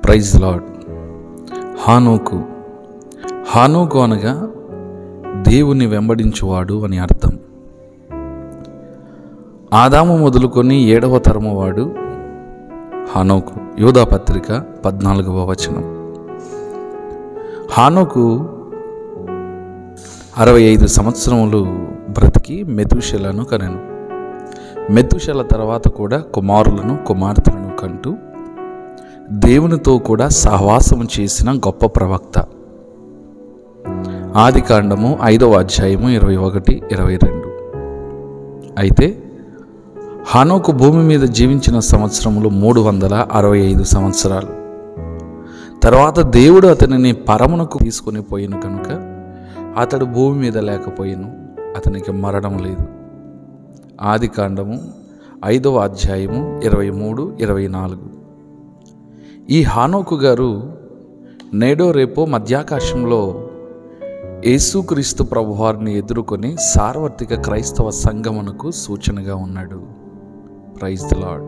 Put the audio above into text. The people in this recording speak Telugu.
Praise lord. హానోకు. హానోకు అనగా దేవుని వెంబడించువాడు అని అర్థం. ఆదాము మొదలుకొని 7వ తరము వాడు హానోకు. యోధా పత్రిక 14వ వచనం. హానోకు 65 సంవత్సరములు బ్రతికి మెతూషెలను కనెను. మెతూషెల తర్వాత కూడా కుమారులను కుమార్తెలను కంటూ దేవునితో కూడా సహవాసము చేసిన గొప్ప ప్రవక్త. ఆదికాండము 5వ అధ్యాయము 21, 22. అయితే హానోకు భూమి మీద జీవించిన సంవత్సరములు 365 సంవత్సరాలు. తర్వాత దేవుడు అతనిని పరమునకు తీసుకుని పోయిన కనుక అతడు భూమి మీద లేకపోయిను, అతనికి మరణం లేదు. ఆదికాండము 5వ అధ్యాయము 23, 24. ఈ హానోకు గారు నేడో రేపో మధ్యాకాశంలో యేసుక్రీస్తు ప్రభువారిని ఎదుర్కొని సార్వత్రిక క్రైస్తవ సంఘమునకు సూచనగా ఉన్నాడు. Praise the lord.